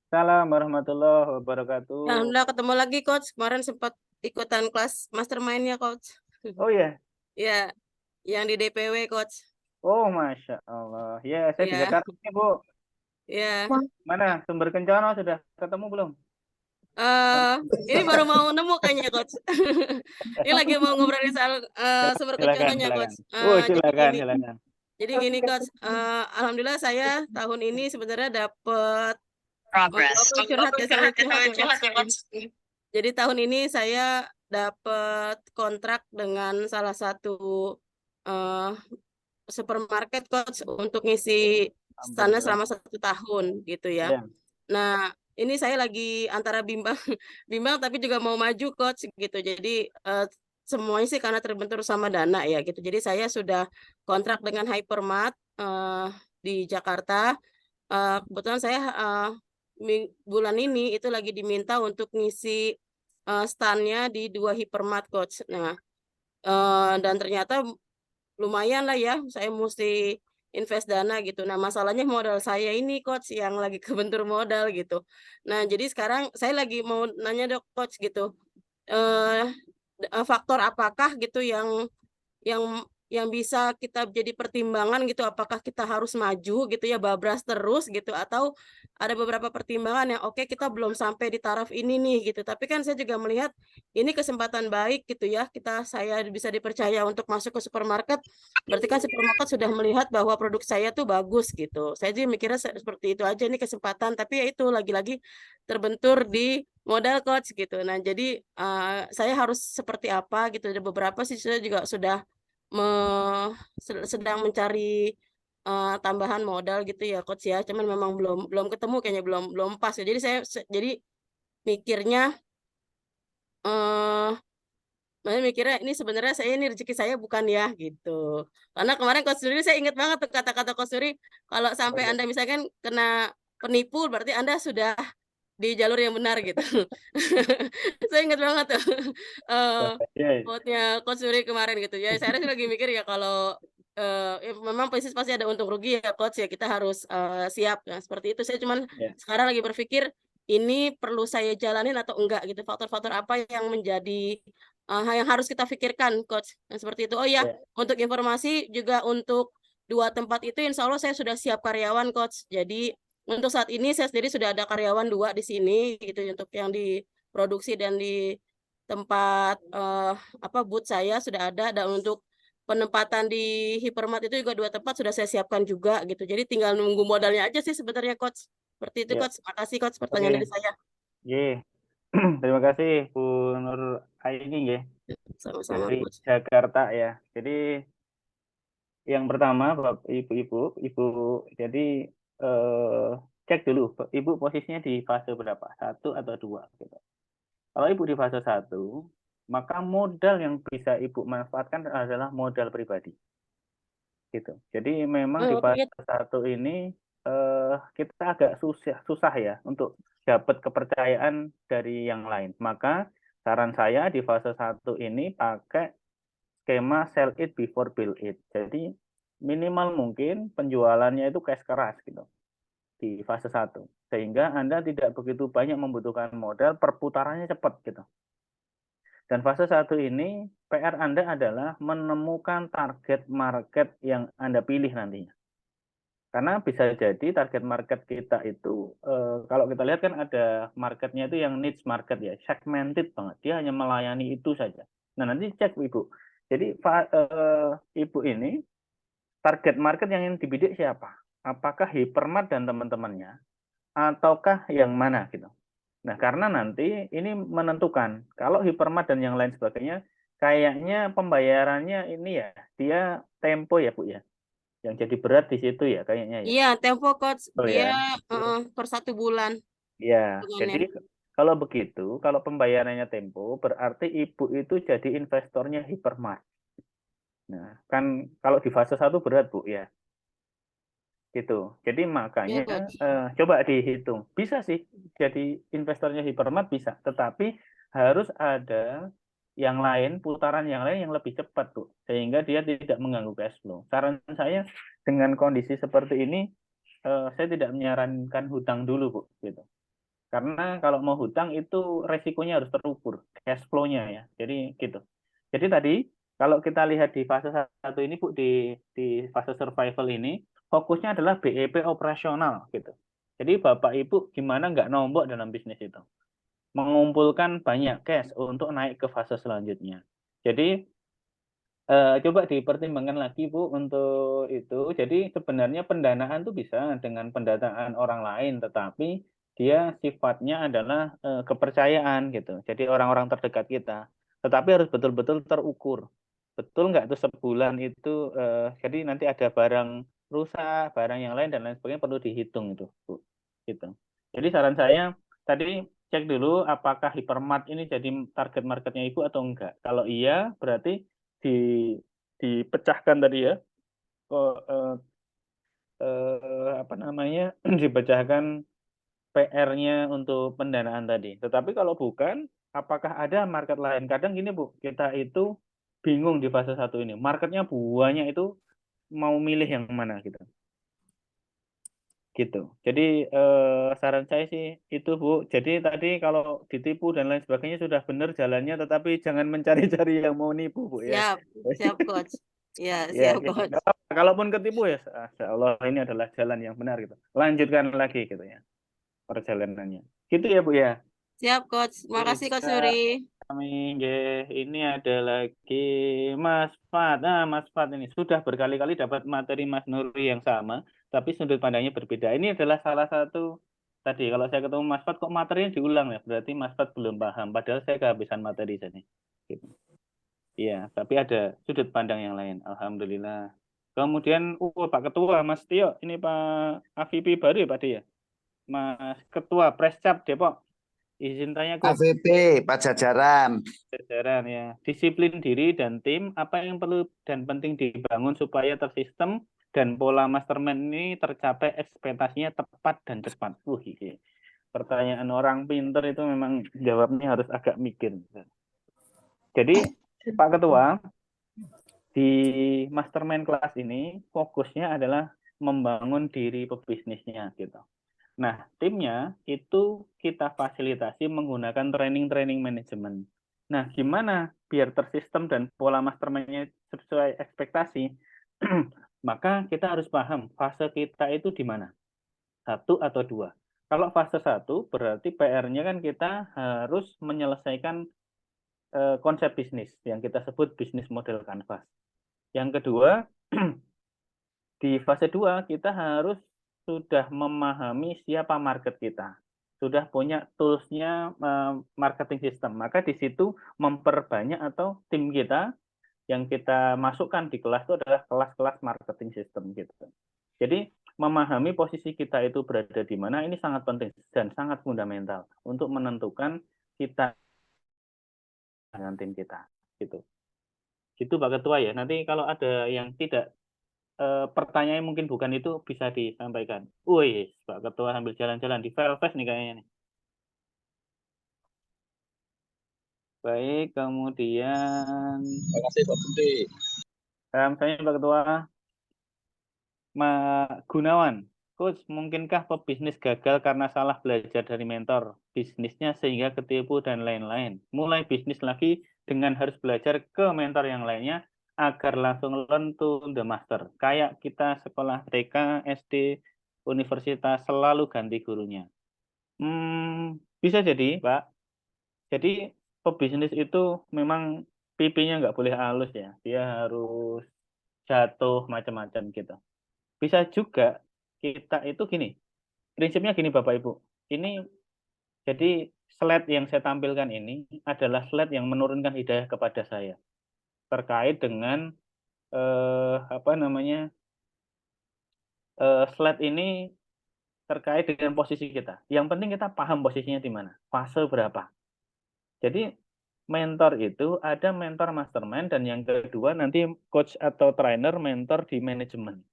Salam warahmatullahi wabarakatuh. Alhamdulillah ketemu lagi Coach. Kemarin sempat ikutan kelas mastermind-nya Coach. Oh ya. Ya, yang di DPW Coach. Oh, Masya Allah. Ya, saya di Ya. Jakarta nih, Bu. Ya. Mana sumber kencana sudah ketemu belum? Ini baru mau nemu kayaknya Coach. Ini lagi mau ngobrolin soal sumber kencananya Coach. Silakan. Jadi gini Coach, alhamdulillah saya tahun ini sebenarnya dapat curhat ya Coach. Jadi tahun ini saya dapat kontrak dengan salah satu supermarket Coach untuk ngisi standnya selama 1 tahun gitu ya. Nah, ini saya lagi antara bimbang tapi juga mau maju Coach gitu. Jadi semuanya sih karena terbentur sama dana ya gitu. Jadi saya sudah kontrak dengan Hypermart di Jakarta. Kebetulan saya bulan ini itu lagi diminta untuk ngisi standnya di 2 Hypermart Coach. Nah, dan ternyata lumayan lah ya, saya mesti invest dana gitu. Nah, masalahnya modal saya ini Coach yang lagi kebentur modal gitu. Nah, jadi sekarang saya lagi mau nanya dok Coach gitu. Faktor apakah gitu yang bisa kita jadi pertimbangan gitu, apakah kita harus maju gitu ya, babras terus gitu, atau ada beberapa pertimbangan yang oke, kita belum sampai di taraf ini nih gitu, tapi kan saya juga melihat ini kesempatan baik gitu ya, saya bisa dipercaya untuk masuk ke supermarket, berarti kan supermarket sudah melihat bahwa produk saya tuh bagus gitu. Saya juga mikirnya seperti itu aja, ini kesempatan, tapi ya itu lagi-lagi terbentur di modal Coach gitu. Nah, jadi saya harus seperti apa gitu. Ada beberapa sih saya juga sudah sedang mencari tambahan modal gitu ya Coach ya. Cuman memang belum ketemu, kayaknya belum pas ya. Jadi saya mikirnya mikirnya ini sebenarnya ini rezeki saya bukan ya gitu. Karena kemarin Coach Nuri saya ingat banget tuh kata-kata Coach Nuri, kalau sampai Anda misalkan kena penipu berarti Anda sudah di jalur yang benar gitu. Saya ingat banget tuh quote-nya Coach Nuri kemarin gitu ya. Saya lagi mikir ya kalau ya memang pasti ada untung rugi ya Coach ya, kita harus siap ya seperti itu. Saya cuman sekarang lagi berpikir ini perlu saya jalanin atau enggak gitu, faktor-faktor apa yang menjadi yang harus kita pikirkan Coach. Nah, seperti itu. Oh ya, untuk informasi juga untuk 2 tempat itu insya Allah saya sudah siap karyawan Coach. Jadi untuk saat ini saya sendiri sudah ada karyawan 2 di sini gitu untuk yang di produksi dan di tempat booth saya sudah ada, dan untuk penempatan di Hypermart itu juga 2 tempat sudah saya siapkan juga gitu. Jadi tinggal nunggu modalnya aja sih sebenarnya Coach. Seperti itu Coach. Makasih Coach pertanyaan dari saya. Terima kasih Bu Nur Aini ya. Sama-sama dari Coach. Jakarta ya. Jadi yang pertama Bapak Ibu, jadi cek dulu Ibu posisinya di fase berapa? 1 atau 2 gitu. Kalau Ibu di fase 1, maka modal yang bisa Ibu manfaatkan adalah modal pribadi. Gitu. Jadi memang di fase 1 ini kita agak susah ya untuk dapat kepercayaan dari yang lain. Maka saran saya di fase 1 ini pakai skema sell it before build it. Jadi minimal mungkin penjualannya itu cash keras gitu di fase 1. Sehingga Anda tidak begitu banyak membutuhkan modal, perputarannya cepat gitu. Dan fase 1 ini PR Anda adalah menemukan target market yang Anda pilih nantinya. Karena bisa jadi target market kita itu, kalau kita lihat kan ada marketnya itu yang niche market ya, segmented banget. Dia hanya melayani itu saja. Nah, nanti cek Ibu. Jadi Ibu ini target market yang ingin dibidik siapa? Apakah Hypermart dan teman-temannya, ataukah yang mana gitu. Nah, karena nanti ini menentukan. Kalau Hypermart dan yang lain sebagainya, kayaknya pembayarannya ini ya, dia tempo ya Bu ya. Yang jadi berat di situ ya kayaknya ya. Iya, Tempo Coach. Oh Dia ya. per 1 bulan Ya, hitungannya. jadi kalau begitu, kalau pembayarannya tempo, berarti Ibu itu jadi investornya Hypermart. Nah, kan kalau di fase 1 berat Bu ya. Gitu. Jadi Iya, makanya Coach. coba dihitung. Bisa sih jadi investornya Hypermart bisa, tetapi harus ada yang lain, putaran yang lain yang lebih cepat tuh, sehingga dia tidak mengganggu cash flow. Saran saya dengan kondisi seperti ini, saya tidak menyarankan hutang dulu Bu, gitu. Karena kalau mau hutang itu resikonya harus terukur, cash flow-nya ya. Jadi gitu. Jadi tadi kalau kita lihat di fase 1 ini Bu, di fase survival ini, fokusnya adalah BEP operasional gitu. Jadi Bapak Ibu gimana nggak nombok dalam bisnis itu. Mengumpulkan banyak cash untuk naik ke fase selanjutnya. Jadi coba dipertimbangkan lagi Bu untuk itu. Jadi sebenarnya pendanaan itu bisa dengan pendanaan orang lain, tetapi dia sifatnya adalah kepercayaan gitu. Jadi orang-orang terdekat kita. Tetapi harus betul-betul terukur. Betul nggak tuh sebulan itu, jadi nanti ada barang rusak, barang yang lain dan lain sebagainya perlu dihitung itu Bu. Gitu. Jadi saran saya tadi cek dulu apakah Hypermart ini jadi target marketnya Ibu atau enggak. Kalau iya berarti dipecahkan tadi ya, apa namanya, dipecahkan PR-nya untuk pendanaan tadi. Tetapi kalau bukan, apakah ada market lain? Kadang gini Bu, kita itu bingung di fase 1 ini. Marketnya banyak itu mau milih yang mana gitu. Gitu. Jadi saran saya sih itu Bu. Jadi tadi kalau ditipu dan lain sebagainya sudah benar jalannya, tetapi jangan mencari-cari yang mau nipu Bu ya. Siap Coach. Ya, Ya, siap gitu. Coach. Nggak apa-apa. Kalaupun ketipu ya, Insya Allah ini adalah jalan yang benar gitu. Lanjutkan lagi gitu ya perjalanannya. Gitu ya Bu ya. Siap Coach. Makasih Coach Kita Nuri. kami ini ada lagi Mas Fat. Mas Fat ini sudah berkali-kali dapat materi Mas Nuri yang sama, tapi sudut pandangnya berbeda. Ini adalah salah satu tadi kalau saya ketemu Mas Fat kok materinya diulang ya, berarti Mas Fat belum paham. Padahal saya kehabisan materi sini. Gitu. Iya, tapi ada sudut pandang yang lain. Alhamdulillah. Kemudian, Pak Ketua, Mas Tio, ini Pak AVP baru ya Pak Tio? Mas Ketua Prescap Depok, izin tanya Coach. AVP, Pajajaran. Jajaran ya. Disiplin diri dan tim, apa yang perlu dan penting dibangun supaya tersistem dan pola mastermind ini tercapai ekspektasinya tepat dan cepat. Ini pertanyaan orang pinter itu memang jawabnya harus agak mikir. Jadi Pak Ketua, di mastermind kelas ini fokusnya adalah membangun diri pebisnisnya gitu. Nah, timnya itu kita fasilitasi menggunakan training manajemen. Nah, gimana biar tersistem dan pola mastermind-nya sesuai ekspektasi? Maka kita harus paham fase kita itu di mana. 1 atau 2. Kalau fase 1 berarti PR-nya kan kita harus menyelesaikan konsep bisnis yang kita sebut bisnis model canvas. Yang kedua, di fase 2 kita harus sudah memahami siapa market kita. Sudah punya tools-nya marketing system. Maka di situ memperbanyak atau tim kita yang kita masukkan di kelas itu adalah kelas-kelas marketing system gitu. Jadi memahami posisi kita itu berada di mana ini sangat penting dan sangat fundamental untuk menentukan kita dengan tim kita gitu. Gitu Pak Ketua ya. Nanti kalau ada yang tidak pertanyaan mungkin bukan itu bisa disampaikan. Wih, Pak Ketua sambil jalan-jalan di Velvet nih kayaknya nih. Baik, kemudian Terima kasih Pak Budi. saya Pak Ketua Gunawan. Coach, mungkinkah pebisnis gagal karena salah belajar dari mentor bisnisnya sehingga ketipu dan lain-lain? Mulai bisnis lagi dengan harus belajar ke mentor yang lainnya agar langsung learn to the master. Kayak kita sekolah TK, SD, universitas selalu ganti gurunya. Bisa jadi, Pak. Jadi pebisnis itu memang pipinya nggak boleh halus ya. Dia harus jatuh macam-macam gitu. Bisa juga kita itu gini. Prinsipnya gini Bapak Ibu. Ini jadi slide yang saya tampilkan ini adalah slide yang menurunkan hidayah kepada saya terkait dengan slide ini terkait dengan posisi kita. Yang penting kita paham posisinya di mana, fase berapa. Jadi mentor itu ada mentor mastermind dan yang kedua nanti coach atau trainer mentor di manajemen.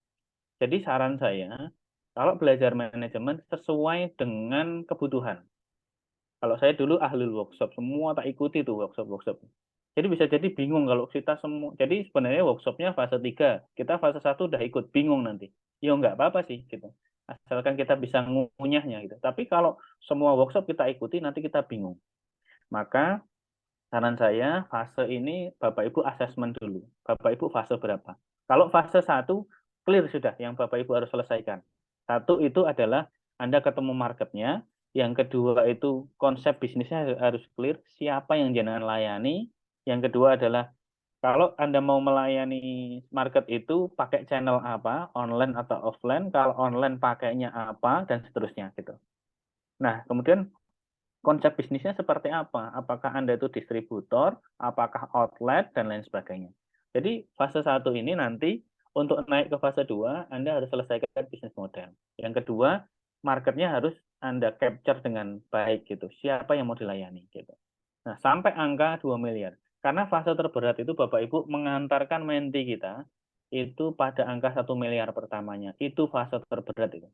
Jadi saran saya kalau belajar manajemen sesuai dengan kebutuhan. Kalau saya dulu ahli workshop, semua tak ikuti tuh workshop. Jadi bisa jadi bingung kalau kita semua. Jadi sebenarnya workshopnya fase 3, kita fase 1 udah ikut, bingung nanti. Ya nggak apa-apa sih gitu. Asalkan kita bisa ngunyahnya gitu. Tapi kalau semua workshop kita ikuti nanti kita bingung. Maka saran saya fase ini Bapak Ibu asesmen dulu. Bapak Ibu fase berapa? Kalau fase 1 clear sudah yang Bapak Ibu harus selesaikan. 1 itu adalah Anda ketemu marketnya. Yang kedua itu konsep bisnisnya harus clear, siapa yang jangan layani. Yang kedua adalah kalau Anda mau melayani market itu pakai channel apa, online atau offline, kalau online pakainya apa, dan seterusnya gitu. Nah, kemudian konsep bisnisnya seperti apa? Apakah Anda itu distributor, apakah outlet, dan lain sebagainya. Jadi fase 1 ini nanti untuk naik ke fase 2, Anda harus selesaikan bisnis model. Yang kedua, marketnya harus Anda capture dengan baik gitu. Siapa yang mau dilayani gitu. Nah, sampai angka 2 miliar. Karena fase terberat itu Bapak Ibu mengantarkan menti kita itu pada angka 1 miliar pertamanya. Itu fase terberat itu.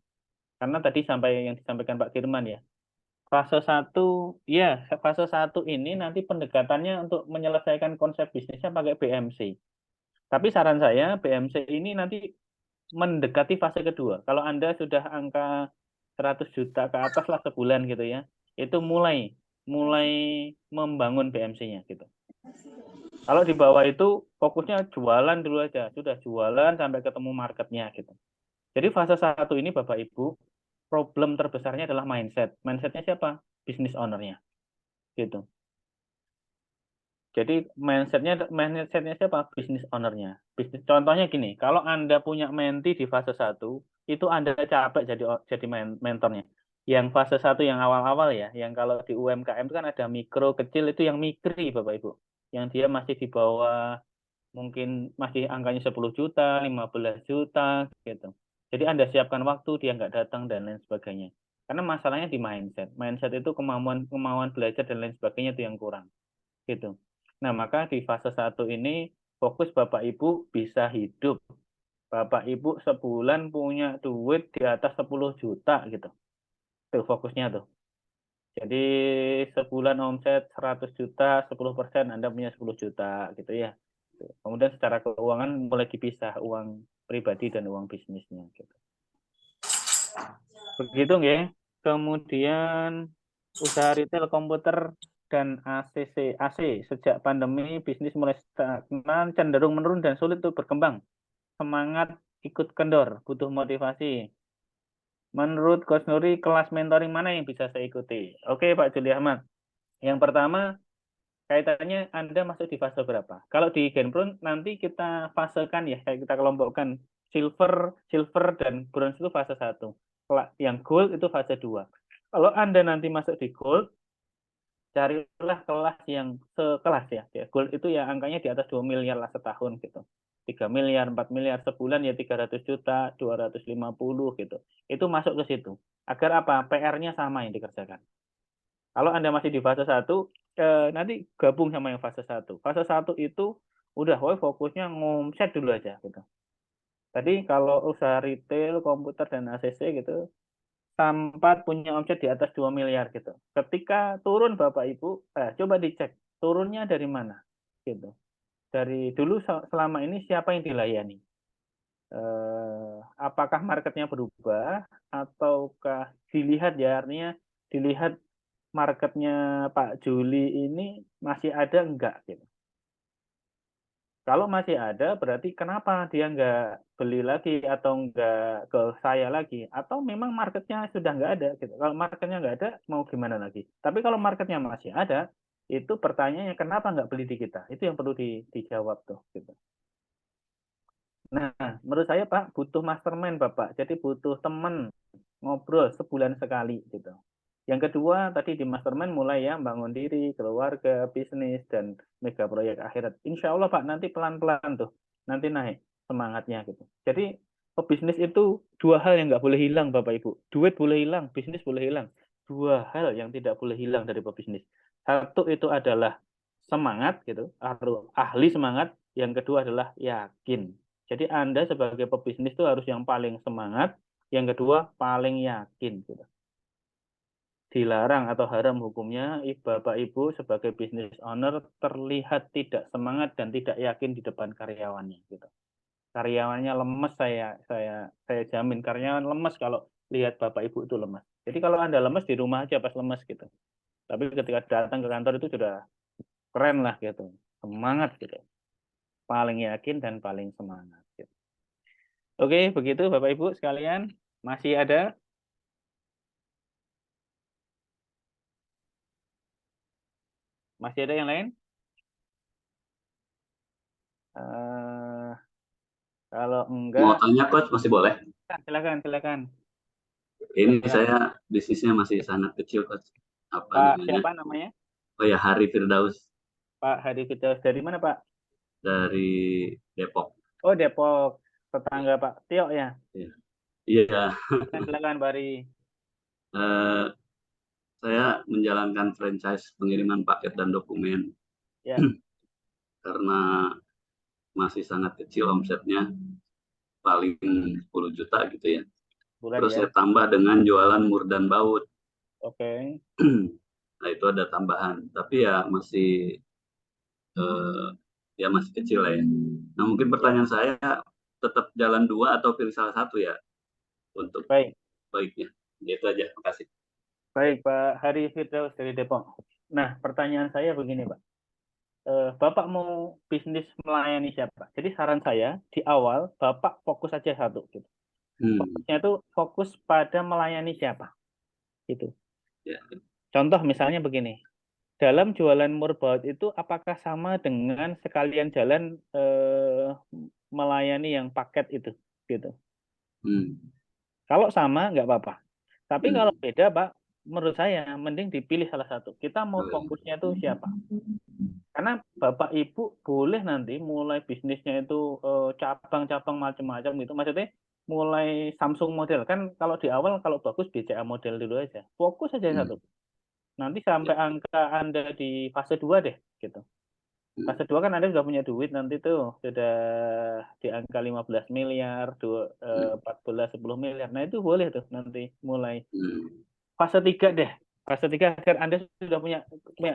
Karena tadi sampai yang disampaikan Pak Firman ya. Fase 1, ya fase 1 ini nanti pendekatannya untuk menyelesaikan konsep bisnisnya pakai BMC. Tapi saran saya BMC ini nanti mendekati fase kedua. Kalau Anda sudah angka 100 juta ke atas lah sebulan gitu ya, itu mulai membangun BMC-nya gitu. Kalau di bawah itu fokusnya jualan dulu aja, sudah jualan sampai ketemu marketnya gitu. Jadi fase 1 ini Bapak Ibu, problem terbesarnya adalah mindset. Mindsetnya siapa? Business owner-nya gitu. Jadi mindsetnya siapa? Business owner-nya. Contohnya gini, kalau Anda punya menti di fase 1, itu Anda capek jadi mentornya. Yang fase 1 yang awal-awal ya, yang kalau di UMKM itu kan ada mikro, kecil, itu yang mikri Bapak Ibu. Yang dia masih di bawah, mungkin masih angkanya 10 juta, 15 juta gitu. Jadi Anda siapkan waktu, dia nggak datang dan lain sebagainya. Karena masalahnya di mindset. Mindset itu kemauan belajar dan lain sebagainya itu yang kurang. Gitu. Nah, maka di fase 1 ini fokus Bapak Ibu bisa hidup. Bapak Ibu sebulan punya duit di atas 10 juta gitu. Tuh fokusnya tuh. Jadi sebulan omset 100 juta, 10% Anda punya 10 juta gitu ya. Kemudian secara keuangan mulai dipisah uang pribadi dan uang bisnisnya gitu. Begitu nggih. Kemudian usaha retail komputer dan AC sejak pandemi bisnis mulai stagnan, cenderung menurun dan sulit untuk berkembang. Semangat ikut kendor, butuh motivasi. Menurut Coach Nuri, kelas mentoring mana yang bisa saya ikuti? Oke Pak Juli Ahmad. Yang pertama, kaitannya Anda masuk di fase berapa? Kalau di Genpro nanti kita fasekan ya, kayak kita kelompokkan silver dan bronze itu fase 1. Yang gold itu fase 2. Kalau Anda nanti masuk di gold, carilah kelas yang sekelas ya. Gold itu ya angkanya di atas 2 miliar lah setahun gitu. 3 miliar, 4 miliar sebulan ya 300 juta, 250 gitu. Itu masuk ke situ. Agar apa? PR-nya sama yang dikerjakan. Kalau Anda masih di fase 1, nanti gabung sama yang fase 1. Fase 1 itu udah fokusnya ngomset dulu aja gitu. Tadi kalau usaha retail, komputer dan ACC gitu, sampai punya omset di atas 2 miliar gitu. Ketika turun Bapak Ibu, coba dicek turunnya dari mana gitu. Dari dulu selama ini siapa yang dilayani? Apakah marketnya berubah ataukah dilihat ya, artinya dilihat marketnya Pak Juli ini masih ada enggak gitu. Kalau masih ada, berarti kenapa dia nggak beli lagi atau nggak ke saya lagi? Atau memang marketnya sudah nggak ada gitu. Kalau marketnya nggak ada, mau gimana lagi? Tapi kalau marketnya masih ada, itu pertanyaannya kenapa nggak beli di kita? Itu yang perlu dijawab tuh. Gitu. Nah, menurut saya Pak, butuh mastermind Bapak. Jadi butuh teman ngobrol sebulan sekali gitu. Yang kedua, tadi di mastermind mulai ya bangun diri, keluarga, bisnis, dan mega proyek akhirat. Insya Allah Pak, nanti pelan-pelan tuh, nanti naik semangatnya gitu. Jadi pebisnis itu dua hal yang nggak boleh hilang Bapak Ibu. Duit boleh hilang, bisnis boleh hilang. Dua hal yang tidak boleh hilang dari pebisnis. Satu itu adalah semangat gitu, ahli semangat. Yang kedua adalah yakin. Jadi Anda sebagai pebisnis itu harus yang paling semangat, yang kedua paling yakin gitu. Dilarang atau haram hukumnya Bapak Ibu sebagai business owner terlihat tidak semangat dan tidak yakin di depan karyawannya gitu. Karyawannya lemes, saya jamin karyawan lemes kalau lihat Bapak Ibu itu lemes. Jadi kalau Anda lemes di rumah aja pas lemes gitu. Tapi ketika datang ke kantor itu sudah keren lah gitu. Semangat gitu. Paling yakin dan paling semangat gitu. Oke, begitu Bapak Ibu sekalian. Masih ada? Masih ada yang lain? Kalau Mau enggak, tanya coach masih boleh? silakan. Ini Silakan. saya bisnisnya masih sangat kecil coach. Apa Pak namanya? siapa namanya? Oh ya, Hari Firdaus Pak Hadi Firdaus. Dari mana Pak? dari Depok. Oh Depok, tetangga Pak Tio ya. Iya, Silakan Bari. saya menjalankan franchise pengiriman paket dan dokumen. Ya. Karena masih sangat kecil omsetnya, paling 10 juta gitu ya. Bulan Terus ya. saya tambah dengan jualan mur dan baut. Oke. Nah itu ada tambahan, tapi ya masih masih kecil lah ya. Nah mungkin pertanyaan saya tetap jalan dua atau pilih salah satu ya untuk Baik. baiknya. Itu aja, makasih. Baik Pak Hadi Firdaus dari Depok. Nah pertanyaan saya begini Pak. Bapak mau bisnis melayani siapa? Jadi saran saya di awal Bapak fokus aja satu gitu. Fokusnya itu fokus pada melayani siapa gitu. Ya. Contoh misalnya begini. Dalam jualan murbaut itu apakah sama dengan sekalian jalan melayani yang paket itu gitu. Kalau sama nggak apa-apa. Tapi kalau beda Pak, menurut saya mending dipilih salah satu. Kita mau fokusnya itu siapa? Karena Bapak Ibu boleh nanti mulai bisnisnya itu cabang-cabang macam-macam gitu. Maksudnya mulai Samsung model kan kalau di awal kalau bagus BCA model dulu aja. Fokus aja satu. Nanti sampai angka Anda di fase 2 deh gitu. Fase 2 kan Anda sudah punya duit nanti tuh sudah di angka 15 miliar, 14 10 miliar. Nah, itu boleh tuh nanti mulai. Fase 3 deh. Fase 3 agar Anda sudah punya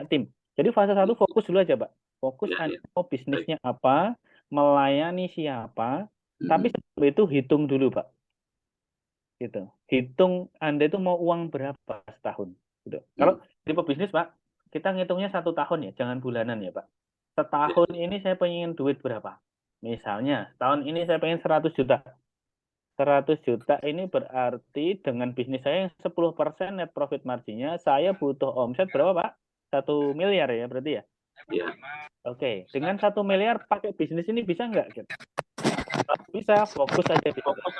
tim. Jadi fase 1 fokus dulu aja, Pak. Fokus Anda mau bisnisnya apa, melayani siapa, tapi sebelum itu hitung dulu, Pak. Gitu. Hitung Anda itu mau uang berapa setahun. Gitu. Kalau di pebisnis Pak, kita ngitungnya 1 tahun ya, jangan bulanan ya Pak. Setahun ini saya pengen duit berapa? Misalnya, tahun ini saya pengen 100 juta. 100 juta ini berarti dengan bisnis saya yang 10% net profit marginnya, saya butuh omset berapa Pak? 1 miliar ya berarti ya? Iya. Oke, dengan 1 miliar pakai bisnis ini bisa nggak? Gitu? Bisa, fokus aja di fokus.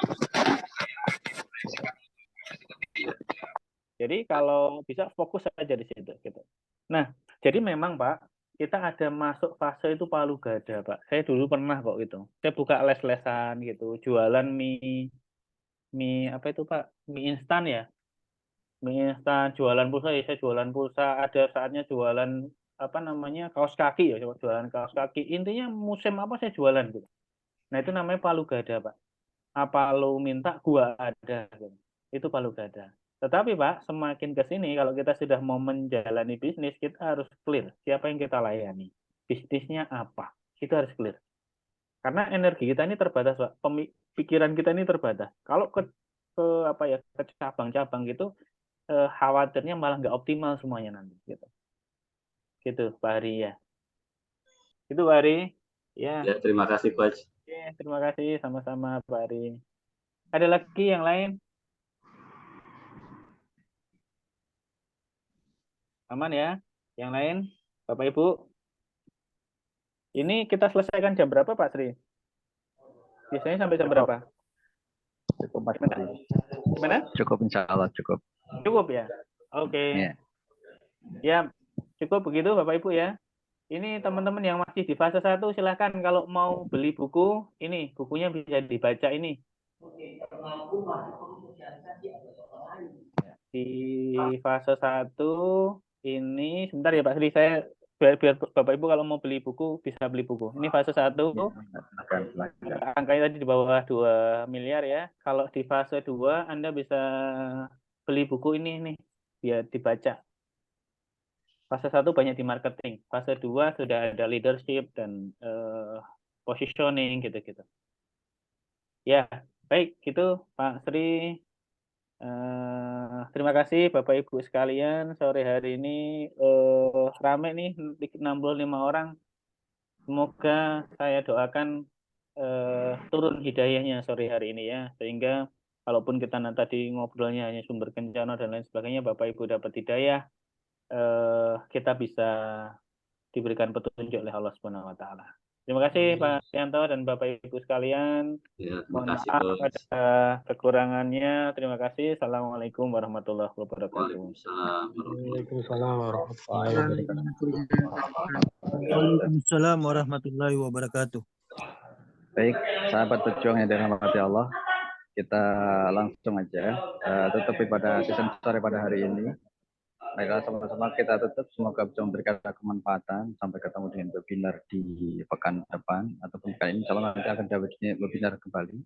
Jadi kalau bisa fokus saja di situ gitu. Nah, jadi memang Pak, kita ada masuk fase itu palu gada, Pak. Saya dulu pernah kok gitu. Saya buka les-lesan gitu, jualan mie apa itu Pak? Mie instan ya. Mie instan, jualan pulsa ya, saya jualan pulsa, ada saatnya jualan apa namanya? Kaos kaki ya, jualan kaos kaki. Intinya musim apa saya jualan gitu. Nah, itu namanya palu gada, Pak. Apa lu minta gua ada gitu. Itu palu gada. Tetapi Pak, semakin ke sini kalau kita sudah mau menjalani bisnis, kita harus clear siapa yang kita layani. Bisnisnya apa? Itu harus clear. Karena energi kita ini terbatas, Pak. Pikiran kita ini terbatas. Kalau ke apa ya, ke cabang-cabang gitu, khawatirnya malah nggak optimal semuanya nanti gitu. Gitu, Pak Hari ya. Itu Pak Hari. Ya, Ya, terima kasih Coach. oke, terima kasih sama-sama Pak Ari. Ada lagi yang lain? Aman ya? Yang lain, Bapak Ibu? Ini kita selesaikan jam berapa Pak Sri? Biasanya sampai jam berapa? Cukup Mas Gimana? Nuri. Gimana? Cukup insya Allah cukup. Cukup ya? Oke. Iya. Ya, cukup begitu Bapak Ibu ya. Ini teman-teman yang masih di fase 1 silahkan kalau mau beli buku, ini bukunya bisa dibaca ini. Di fase 1 ini sebentar ya Pak Sri, saya biar Bapak Ibu kalau mau beli buku bisa beli buku. Ini fase 1. Silakan, silakan. Angkanya tadi di bawah 2 miliar ya. Kalau di fase 2 Anda bisa beli buku ini nih biar dibaca. Fase 1 banyak di marketing. Fase 2 sudah ada leadership dan positioning gitu-gitu. Ya, baik gitu Pak Sri. Terima kasih Bapak Ibu sekalian. Sore hari ini rame nih 65 orang. Semoga saya doakan turun hidayahnya sore hari ini ya, sehingga kalaupun kita nanti tadi ngobrolnya hanya sumber kencana dan lain sebagainya, Bapak Ibu dapat hidayah, kita bisa diberikan petunjuk oleh Allah Subhanahu wa taala. Terima kasih Pak Yanto dan Bapak Ibu sekalian. Ya, terima Mohon kasih maaf Coach. ada kekurangannya. Terima kasih. Assalamualaikum warahmatullahi wabarakatuh. Waalaikumsalam. Waalaikumsalam warahmatullahi wabarakatuh. Waalaikumsalam warahmatullahi wabarakatuh. Baik, sahabat pejuang yang dirahmati Allah, kita langsung aja tutup pada season sore pada hari ini. Baiklah, sama-sama kita tutup. Semoga bisa memberikan kemanfaatan. Sampai ketemu dengan webinar di pekan depan ataupun kali ini. Kalau nanti akan ada webinar kembali.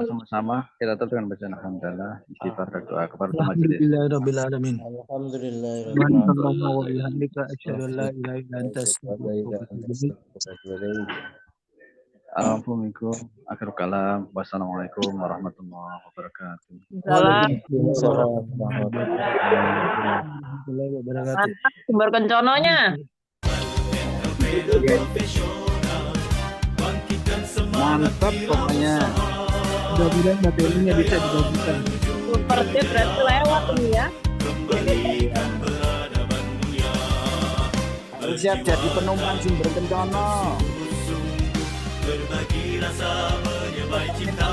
Sama-sama kita tutup dengan bacaan alhamdulillah, istighfar dan doa kepada majelis. Alhamdulillahirabbil alamin. Alhamdulillahirabbil Subhanallah wa bihamdika asyhadu an la ilaha illa anta astaghfiruka wa atubu ilaik. Assalamualaikum. Akhirul kalam. Wassalamualaikum warahmatullahi wabarakatuh. Waalaikumsalam Warahmatullahi wabarakatuh. Mantap sumber kencononya. Mantap pokoknya. Mudah-mudahan materinya bisa dibagikan. Super tip berarti lewat ini ya. Harus siap jadi penumpang sumber kencana. Berbagi rasa menyebai cinta.